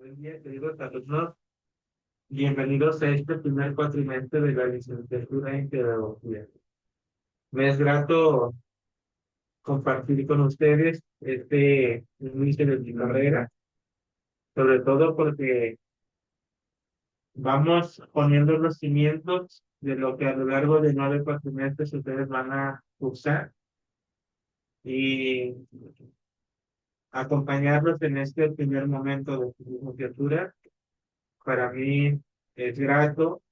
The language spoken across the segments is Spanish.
Buen día, queridos alumnos. Bienvenidos a este primer cuatrimestre de la licenciatura en Pedagogía. Me es grato compartir con ustedes este inicio de mi carrera, sobre todo porque vamos poniendo los cimientos de lo que a lo largo de 9 cuatrimestres ustedes van a cursar y acompañarlos en este primer momento de su licenciatura. Para mí es grato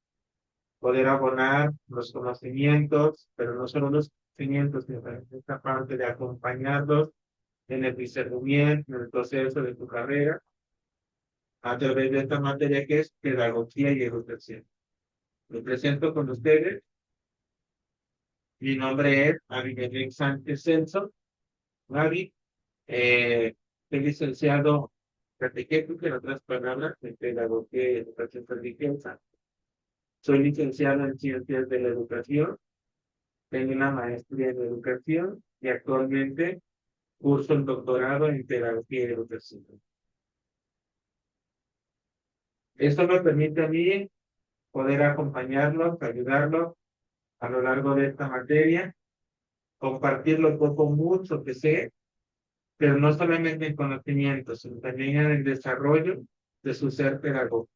poder abonar los conocimientos, pero no solo los conocimientos, sino también esta parte de acompañarlos en el discernimiento, en el proceso de tu carrera, a través de esta materia que es pedagogía y educación. Me presento con ustedes. Mi nombre es Abimelech Sánchez Celso, Gaby. Soy licenciado catequético, en otras palabras, en pedagogía y educación religiosa. Soy licenciado en ciencias de la educación. Tengo una maestría en educación y actualmente curso el doctorado en pedagogía y educación. Esto me permite a mí poder acompañarlos, ayudarlos a lo largo de esta materia, compartir lo poco mucho que sé, pero no solamente en conocimiento, sino también en el desarrollo de su ser pedagógico.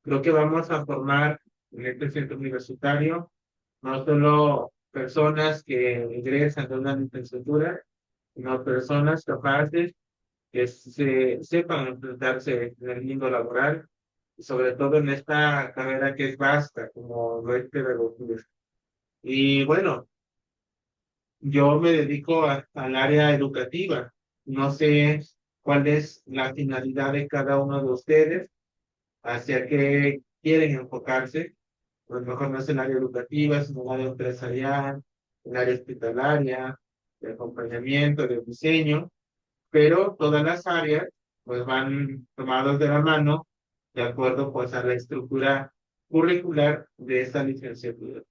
Creo que vamos a formar en este centro universitario no solo personas que ingresan de una licenciatura, sino personas capaces que sepan enfrentarse en el mundo laboral, y sobre todo en esta carrera que es vasta, como lo es pedagogía. Y bueno, yo me dedico al área educativa. No sé cuál es la finalidad de cada uno de ustedes, hacia qué quieren enfocarse. A lo mejor no es el área educativa, sino el área empresarial, el área hospitalaria, de acompañamiento, de diseño, pero todas las áreas pues van tomadas de la mano de acuerdo pues a la estructura curricular de esta licenciatura.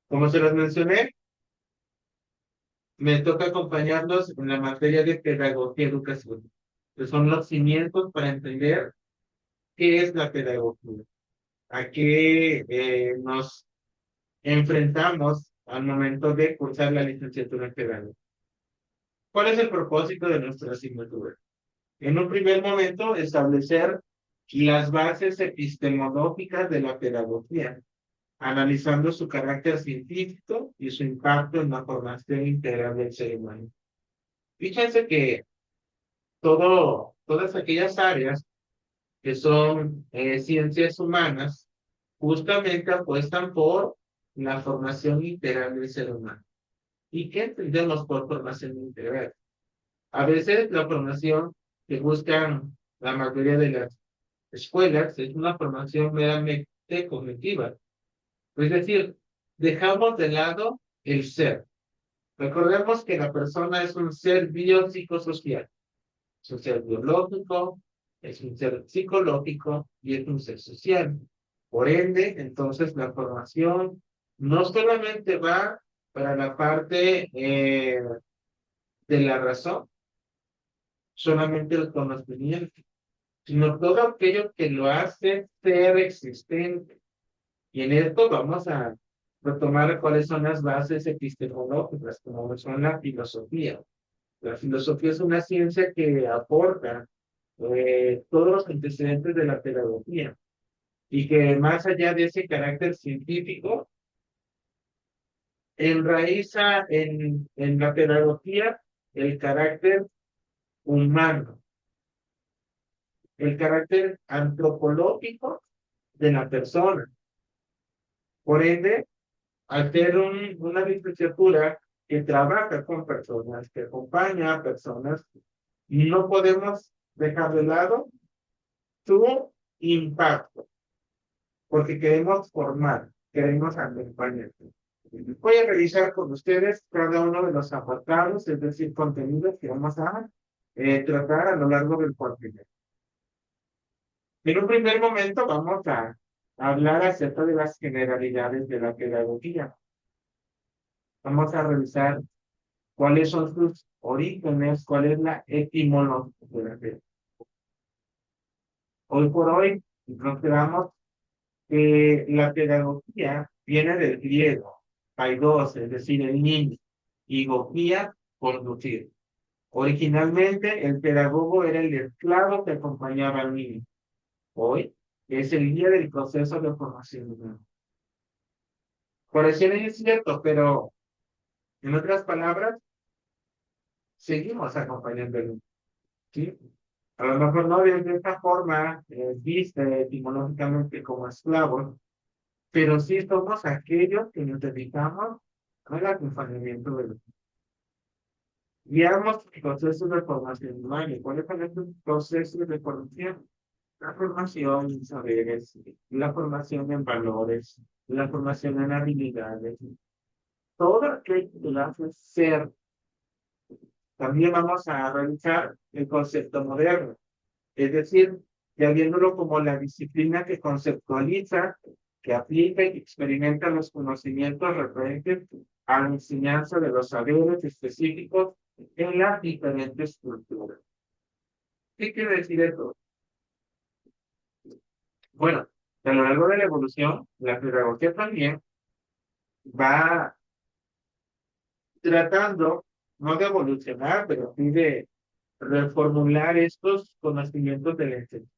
Como se los mencioné, me toca acompañarlos en la materia de pedagogía y educación, que son los cimientos para entender qué es la pedagogía, a qué nos enfrentamos al momento de cursar la licenciatura en pedagogía. ¿Cuál es el propósito de nuestra asignatura? En un primer momento, establecer las bases epistemológicas de la pedagogía, analizando su carácter científico y su impacto en la formación integral del ser humano. Fíjense que todas aquellas áreas que son ciencias humanas, justamente apuestan por la formación integral del ser humano. ¿Y qué entendemos por formación integral? A veces la formación que buscan la mayoría de las escuelas es una formación meramente cognitiva. Es decir, dejamos de lado el ser. Recordemos que la persona es un ser biopsicosocial, es un ser biológico, es un ser psicológico y es un ser social. Por ende, entonces la formación no solamente va para la parte de la razón, solamente el conocimiento, sino todo aquello que lo hace ser existente. Y en esto vamos a retomar cuáles son las bases epistemológicas, como son la filosofía. La filosofía es una ciencia que aporta todos los antecedentes de la pedagogía y que más allá de ese carácter científico, enraiza en la pedagogía el carácter humano, el carácter antropológico de la persona. Por ende, al ser una licenciatura que trabaja con personas, que acompaña a personas, no podemos dejar de lado su impacto, porque queremos formar, queremos acompañar. Voy a revisar con ustedes cada uno de los apartados, es decir, contenidos que vamos a tratar a lo largo del cuatrimestre. En un primer momento vamos a hablar acerca de las generalidades de la pedagogía. Vamos a revisar cuáles son sus orígenes, cuál es la etimología de la pedagogía. Hoy por hoy encontramos que la pedagogía viene del griego, paidos, es decir, el niño, y gogía, conducir. Originalmente, el pedagogo era el esclavo que acompañaba al niño. Hoy es el guía del proceso de formación humana. Pareciera incierto, pero en otras palabras, seguimos acompañando al niño. ¿Sí? A lo mejor no de esta forma, vista etimológicamente como esclavos, pero sí somos aquellos que nos dedicamos al acompañamiento de los niños. Guiamos procesos de formación humana. ¿Cuáles son estos procesos de formación? La formación en saberes, la formación en valores, la formación en habilidades, todo aquello que lo hace ser. También vamos a revisar el concepto moderno, es decir, ya viéndolo como la disciplina que conceptualiza, que aplica y experimenta los conocimientos referentes a la enseñanza de los saberes específicos en las diferentes culturas. ¿Qué quiere decir esto? Bueno, a lo largo de la evolución, la pedagogía también va tratando, no de evolucionar, pero sí de reformular estos conocimientos de la enseñanza.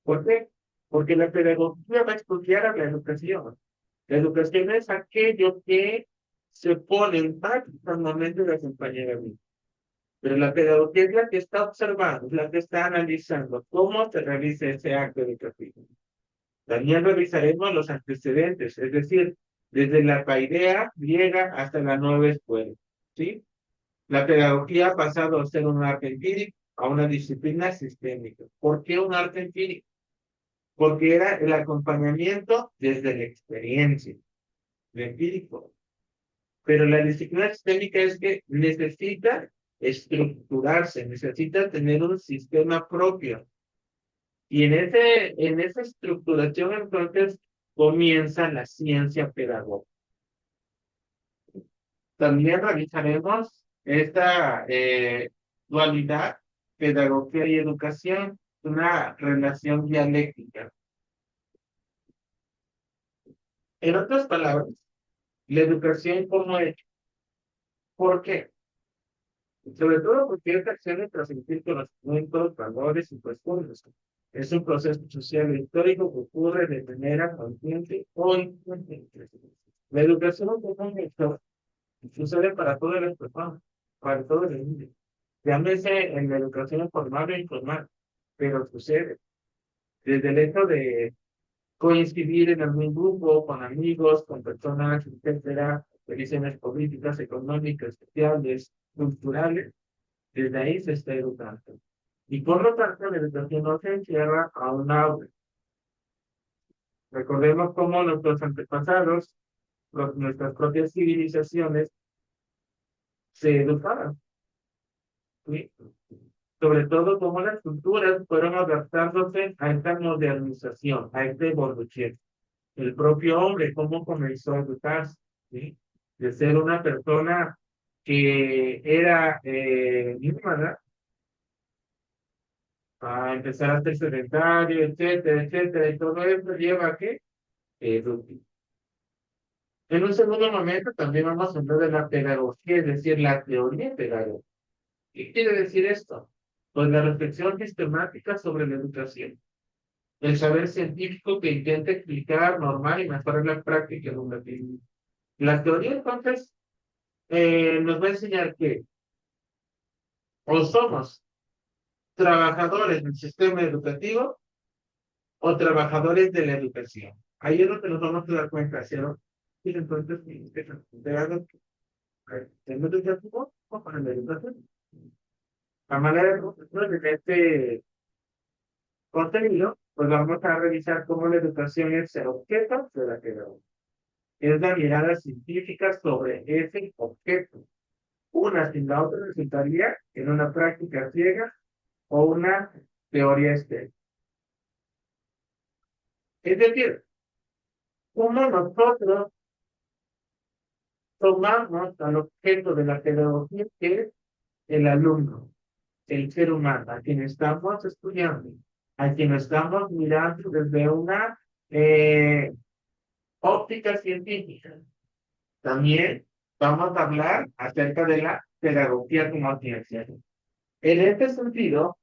¿Por qué? Porque la pedagogía va a estudiar a la educación. La educación es aquello que se pone en práctica al momento de acompañar a mí. Pero la pedagogía es la que está observando, es la que está analizando cómo se realiza ese acto educativo. También revisaremos los antecedentes, es decir, desde la paideia griega hasta la nueva escuela. ¿Sí? La pedagogía ha pasado a ser un arte empírico a una disciplina sistémica. ¿Por qué un arte empírico? Porque era el acompañamiento desde la experiencia, lo empírico. Pero la disciplina sistémica es que necesita estructurarse, necesita tener un sistema propio. Y en esa estructuración entonces comienza la ciencia pedagógica. También revisaremos esta dualidad, pedagogía y educación, una relación dialéctica. En otras palabras, la educación como hecho. ¿Por qué? Sobre todo porque esta acción de transmitir conocimientos, valores y costumbres. Es un proceso social e histórico que ocurre de manera consciente o inconsciente. La educación como un hecho sucede para todas las personas, para todos los niños. Llámese en la educación formal o informal, pero sucede. Desde el hecho de coincidir en algún grupo, con amigos, con personas, etcétera, condiciones políticas, económicas, sociales, culturales, desde ahí se está educando. Y por lo tanto, la educación no se encierra a un aula. Recordemos cómo nuestros antepasados, nuestras propias civilizaciones, se educaban. ¿Sí? Sobre todo cómo las culturas fueron adaptándose a esta modernización, a esta evolución. El propio hombre, cómo comenzó a educarse, ¿sí? De ser una persona que era nómada, a empezar a ser sedentario, etcétera, etcétera, y todo esto lleva a que en un segundo momento también vamos a hablar de la pedagogía, es decir, la teoría pedagógica. ¿Qué quiere decir esto? Pues la reflexión sistemática sobre la educación. El saber científico que intenta explicar, normar y mejorar la práctica educativa. La teoría, entonces, nos va a enseñar que o somos trabajadores del sistema educativo o trabajadores de la educación. Ahí es donde nos vamos a dar cuenta, ¿cierto? Y entonces, ¿el educativo o para la educación? A manera de este contenido, pues vamos a revisar cómo la educación es el objeto de la pedagogía. Es la mirada científica sobre ese objeto. Una sin la otra resultaría en una práctica ciega o una teoría estéril. Es decir, cómo nosotros tomamos al objeto de la pedagogía, que es el alumno, el ser humano, a quien estamos estudiando. a quien estamos mirando desde una eh, óptica científica. También vamos a hablar acerca de la pedagogía como ciencia. En este sentido,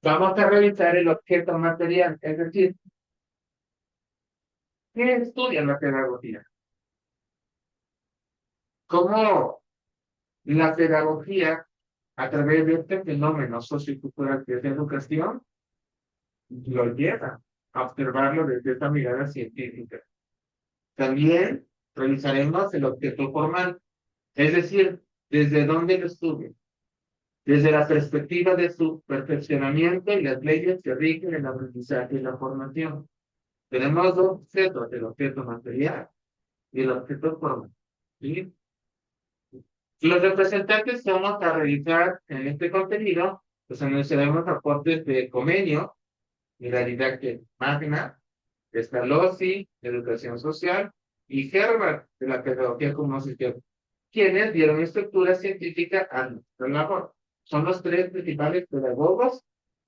vamos a revisar el objeto material, es decir, ¿qué estudia la pedagogía? ¿Cómo la pedagogía, a través de este fenómeno sociocultural que es la educación, lo lleva a observarlo desde esta mirada científica? También revisaremos el objeto formal, es decir, desde dónde lo estudia, desde la perspectiva de su perfeccionamiento y las leyes que rigen el aprendizaje y la formación. Tenemos dos objetos, el objeto material y el objeto formal. ¿Sí? Los representantes que vamos a revisar en este contenido, pues anunciaremos aportes de Comenio, de la didáctica magna, Pestalozzi, de educación social, y Herbert, de la pedagogía cognitiva, quienes dieron estructura científica a nuestra labor. Son los tres principales pedagogos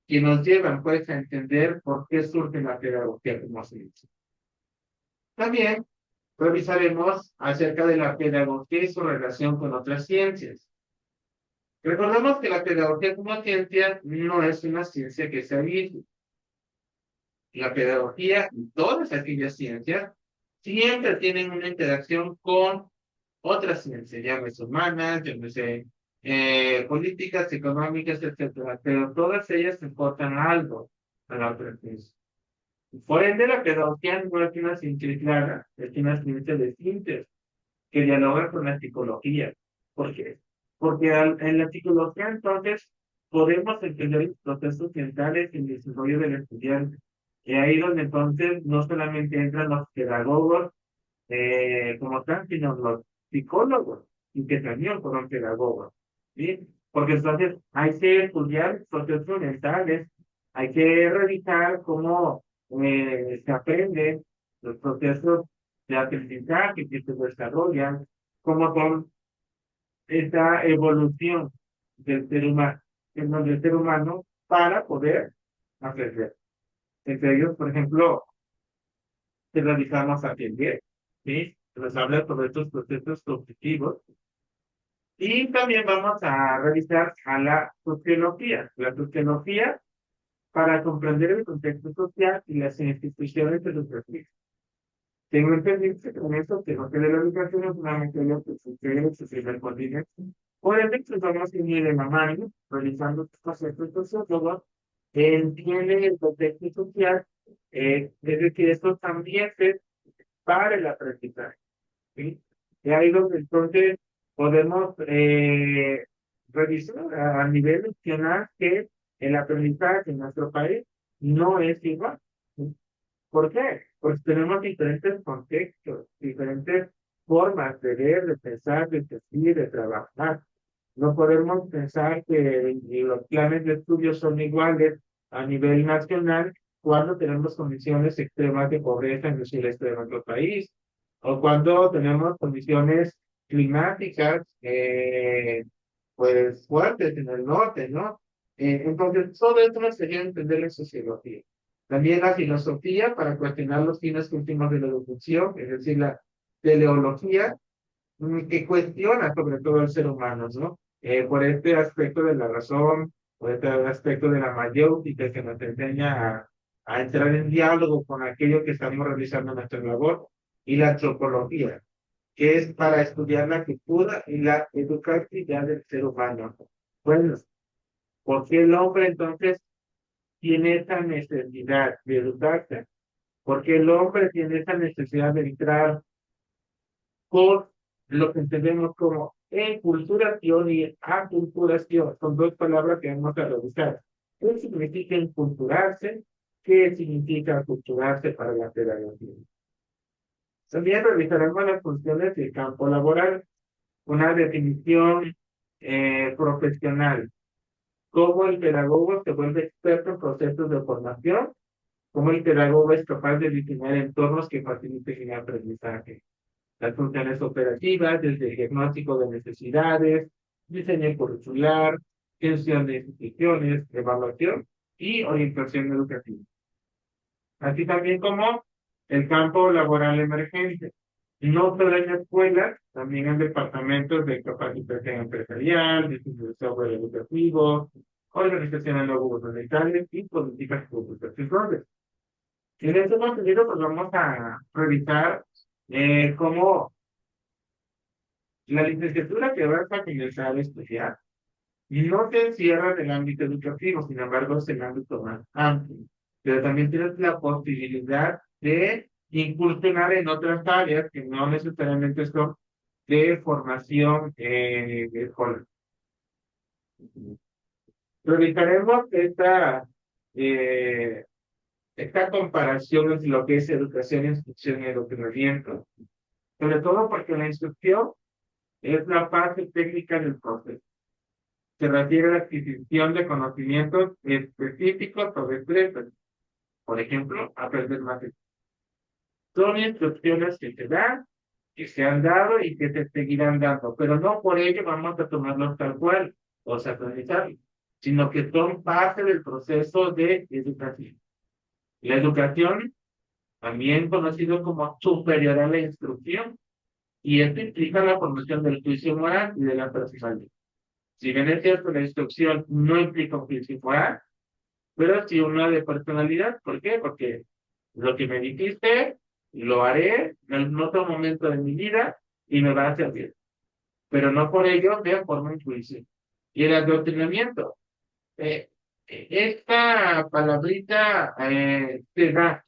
que nos llevan pues a entender por qué surge la pedagogía cognitiva. También revisaremos acerca de la pedagogía y su relación con otras ciencias. Recordemos que la pedagogía como ciencia no es una ciencia que se aísle. La pedagogía y todas aquellas ciencias siempre tienen una interacción con otras ciencias, llámese humanas, llámese políticas, económicas, etcétera, pero todas ellas importan algo a la aprendiz. Por ende, la pedagogía no es una ciencia aislada, es una ciencia de síntesis que dialoga con la psicología. ¿Por qué? Porque en la psicología, entonces, podemos entender los procesos mentales y el desarrollo del estudiante. Y ahí donde entonces no solamente entran los pedagogos como tal, sino los psicólogos, y que también fueron pedagogos. ¿Sí? Porque entonces hay que estudiar procesos mentales, hay que revisar cómo se aprenden los procesos de aprendizaje que se desarrollan, cómo son esta evolución del ser humano para poder aprender. Entre ellos, por ejemplo, que realizamos aprender, ¿sí? Nos habla sobre estos procesos cognitivos. Y también vamos a revisar a la sociología. La sociología para comprender el contexto social y las instituciones educativas. Tengo entendido que con esto que no de la educación es una materia que sucede en su primer continente. Por ende, pues vamos a ir en la mano, realizando estos conceptos sociólogos, entienden el contexto social, es decir, estos ambientes para el aprendizaje. ¿Sí? Y ahí donde entonces podemos revisar a nivel nacional que el aprendizaje en nuestro país no es igual. ¿Sí? ¿Por qué? Pues tenemos diferentes contextos, diferentes formas de ver, de pensar, de sentir, de trabajar. No podemos pensar que los planes de estudio son iguales a nivel nacional cuando tenemos condiciones extremas de pobreza en el sureste de nuestro país, o cuando tenemos condiciones climáticas pues fuertes en el norte, ¿no? Entonces, todo esto nos sería entender la sociología. También la filosofía para cuestionar los fines últimos de la educación, es decir, la teleología, que cuestiona sobre todo al ser humano, ¿no? Por este aspecto de la razón, por este aspecto de la mayéutica que nos enseña a entrar en diálogo con aquello que estamos realizando en nuestra labor, y la antropología, que es para estudiar la cultura y la educación del ser humano. Bueno, ¿por qué el hombre entonces tiene esa necesidad de educarse? Porque el hombre tiene esa necesidad de entrar por lo que entendemos como enculturación y aculturación. Son dos palabras que vamos a revisar. ¿Qué significa enculturarse? ¿Qué significa aculturarse para la pedagogía? También revisaremos las funciones del campo laboral, una definición profesional, cómo el pedagogo se vuelve experto en procesos de formación, cómo el pedagogo es capaz de diseñar entornos que faciliten el aprendizaje. Las funciones operativas, desde el diagnóstico de necesidades, diseño curricular, gestión de instituciones, evaluación y orientación educativa. Así también como el campo laboral emergente. No solo en escuelas, también en departamentos de capacitación empresarial, diseño de software educativo, organizaciones no gubernamentales y políticas públicas. Entonces, en este contenido, pues vamos a revisar cómo la licenciatura que vas a comenzar a estudiar no te encierra en el ámbito educativo, sin embargo, es el ámbito más amplio. Pero también tienes la posibilidad de incursionar en otras áreas que no necesariamente son de formación escolar. Revisaremos eh, esta comparación entre lo que es educación, instrucción y adoctrinamiento, sobre todo porque la instrucción es la fase técnica del proceso. Se refiere a la adquisición de conocimientos específicos o destrezas. Por ejemplo, aprender matemáticas. Son instrucciones que se dan, que se han dado y que se seguirán dando, pero no por ello vamos a tomarlos tal cual o satanizarlos, sino que son parte del proceso de educación. La educación, también conocido como superior a la instrucción, y esto implica la formación del juicio moral y de la personalidad. Si bien es cierto, la instrucción no implica un juicio moral, pero sí una de personalidad. ¿Por qué? Porque lo que me dijiste, lo haré en otro momento de mi vida y me va a servir. Pero no por ello de forma un juicio. Y el adoctrinamiento. Eh, esta palabrita se da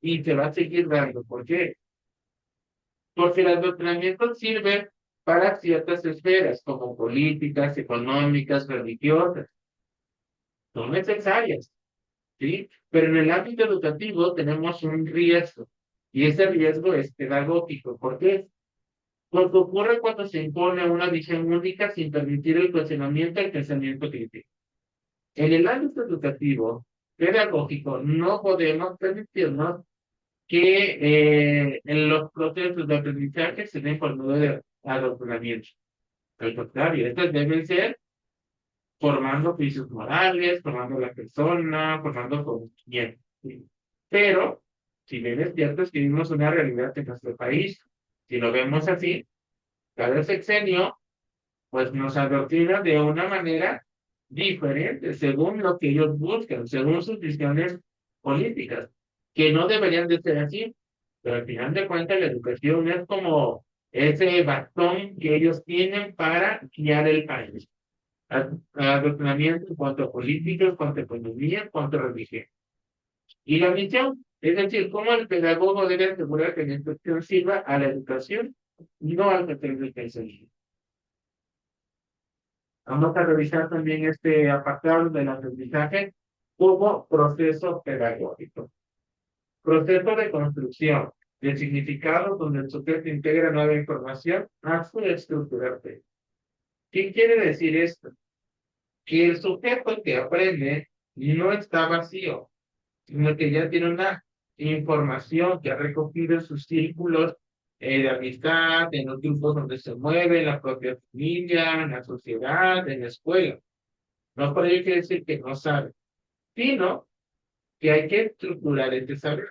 y se va a seguir dando. ¿Por qué? Porque el adoctrinamiento sirve para ciertas esferas, como políticas, económicas, religiosas. Son necesarias, ¿sí? Pero en el ámbito educativo tenemos un riesgo, y ese riesgo es pedagógico. ¿Por qué? Porque ocurre cuando se impone una visión única sin permitir el cuestionamiento y el pensamiento crítico. En el ámbito educativo, pedagógico, no podemos permitirnos que en los procesos de aprendizaje se den por medio de adoctrinamiento. Al contrario, estos deben ser formando juicios morales, formando a la persona, formando conocimiento. ¿Sí? Pero, si bien es cierto, es que vivimos una realidad en nuestro país, si lo vemos así, cada sexenio, pues nos adoctrina de una manera diferente, según lo que ellos buscan, según sus visiones políticas, que no deberían de ser así, pero al final de cuentas la educación es como ese bastón que ellos tienen para guiar el país. Adoctrinamiento en cuanto a política, en cuanto a economía, en cuanto a religión. Y la misión, es decir, cómo el pedagogo debe asegurar que la instrucción sirva a la educación, no al que tenga el pensamiento. Vamos a revisar también este apartado del aprendizaje como proceso pedagógico. Proceso de construcción del significado donde el sujeto integra nueva información a su estructurarte. ¿Qué quiere decir esto? Que el sujeto que aprende no está vacío, sino que ya tiene una información que ha recogido en sus círculos de amistad, en los grupos donde se mueve, en la propia familia, en la sociedad, en la escuela. No por ello quiere decir que no sabe, sino que hay que estructurar este saber.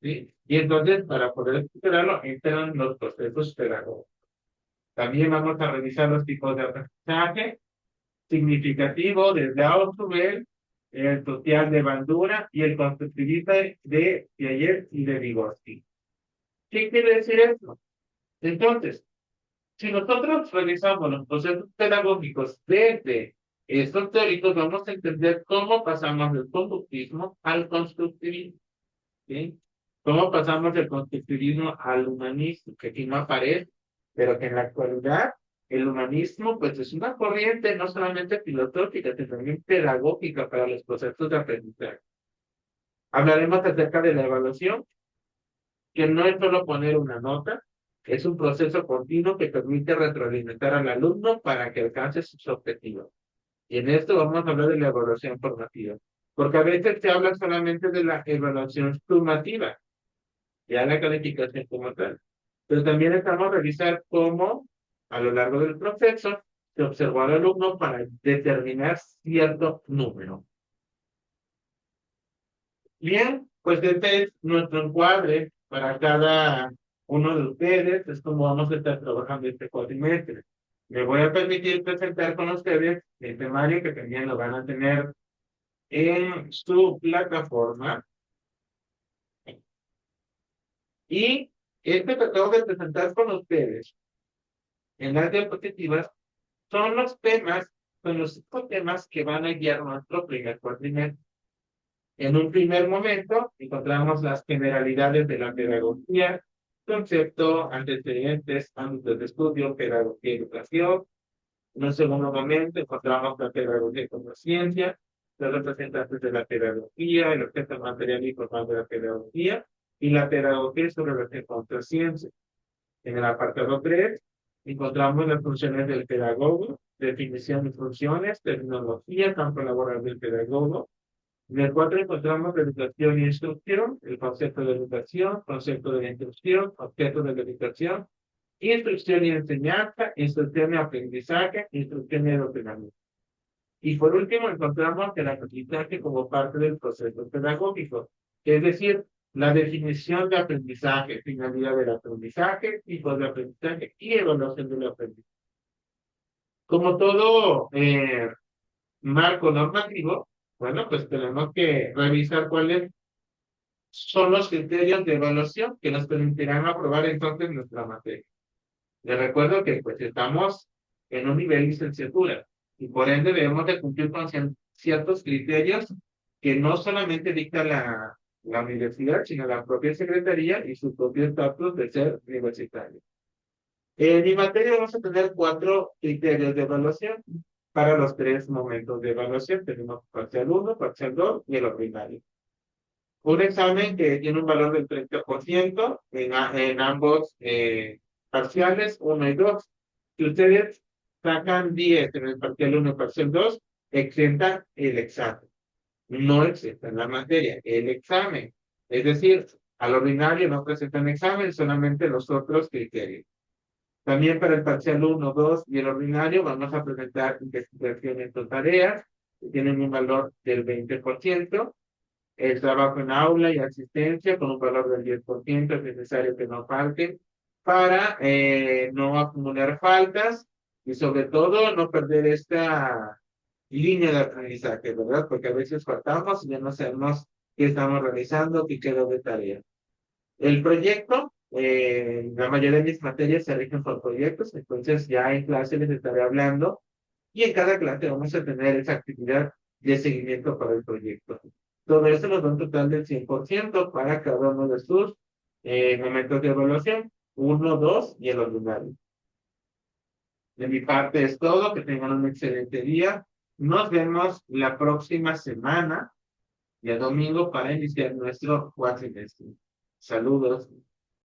¿Sí? Y entonces, para poder estructurarlo, entran los procesos pedagógicos. También vamos a revisar los tipos de aprendizaje significativo desde Ausubel, el social de Bandura y el constructivista de Piaget y de Vygotsky. ¿Qué quiere decir esto? Entonces, si nosotros revisamos los procesos pedagógicos desde estos teóricos, vamos a entender cómo pasamos del conductismo al constructivismo. ¿Sí? ¿Cómo pasamos del constructivismo al humanismo? Que aquí no aparece, pero que en la actualidad el humanismo pues es una corriente no solamente filosófica, sino también pedagógica para los procesos de aprendizaje. Hablaremos acerca de la evaluación, que no es solo poner una nota, es un proceso continuo que permite retroalimentar al alumno para que alcance sus objetivos. Y en esto vamos a hablar de la evaluación formativa, porque a veces se habla solamente de la evaluación sumativa, ya la calificación como tal. Pero también estamos a revisar cómo, a lo largo del proceso, se observó al alumno para determinar cierto número. Bien, pues este es nuestro encuadre para cada uno de ustedes. Es como vamos a estar trabajando este cuatrimestre. Me voy a permitir presentar con ustedes el temario que también lo van a tener en su plataforma. Y este que acabo de presentar con ustedes en las diapositivas son los temas, son los 5 temas que van a guiar nuestro primer cuatrimestre. En un primer momento encontramos las generalidades de la pedagogía, concepto, antecedentes, ámbitos de estudio, pedagogía y educación. En un segundo momento encontramos la pedagogía como ciencia, los representantes de la pedagogía, el objeto material y formal de la pedagogía, y la pedagogía sobre lo que encuentra ciencia. En el apartado 3 encontramos las funciones del pedagogo, definición y funciones, terminología, campo laboral del pedagogo. En el 4 encontramos la educación y instrucción, el concepto de educación, concepto de la instrucción, objeto de la educación, instrucción y enseñanza, instrucción y aprendizaje, instrucción y adoctrinamiento. Y por último encontramos el aprendizaje como parte del proceso pedagógico, es decir, la definición de aprendizaje, finalidad del aprendizaje, tipos de aprendizaje y evaluación del aprendizaje. Como todo marco normativo, bueno, pues tenemos que revisar cuáles son los criterios de evaluación que nos permitirán aprobar entonces nuestra materia. Les recuerdo que pues estamos en un nivel de licenciatura y por ende debemos de cumplir con ciertos criterios que no solamente dicta la universidad, sino la propia secretaría y su propio estatus de ser universitario. En mi materia vamos a tener 4 criterios de evaluación para los 3 momentos de evaluación. Tenemos parcial 1, parcial 2 y el ordinario. Un examen que tiene un valor del 30% en ambos parciales 1 y 2. Si ustedes sacan 10 en el parcial 1 y parcial 2, exentan el examen. No exentan la materia, el examen. Es decir, al ordinario no presentan examen, solamente los otros criterios. También para el parcial 1, 2 y el ordinario vamos a presentar investigaciones o tareas que tienen un valor del 20%. El trabajo en aula y asistencia con un valor del 10%, es necesario que no falten para no acumular faltas y sobre todo no perder esta línea de aprendizaje, ¿verdad? Porque a veces faltamos y ya no sabemos qué estamos realizando, qué quedó de tarea. El proyecto, la mayoría de mis materias se rigen por proyectos, entonces ya en clase les estaré hablando y en cada clase vamos a tener esa actividad de seguimiento para el proyecto. Todo eso nos da un total del 100% para cada uno de sus momentos de evaluación, 1, 2 y el ordinario. De mi parte es todo, que tengan un excelente día. Nos vemos la próxima semana, ya domingo, para iniciar nuestro cuatrimestre. Saludos.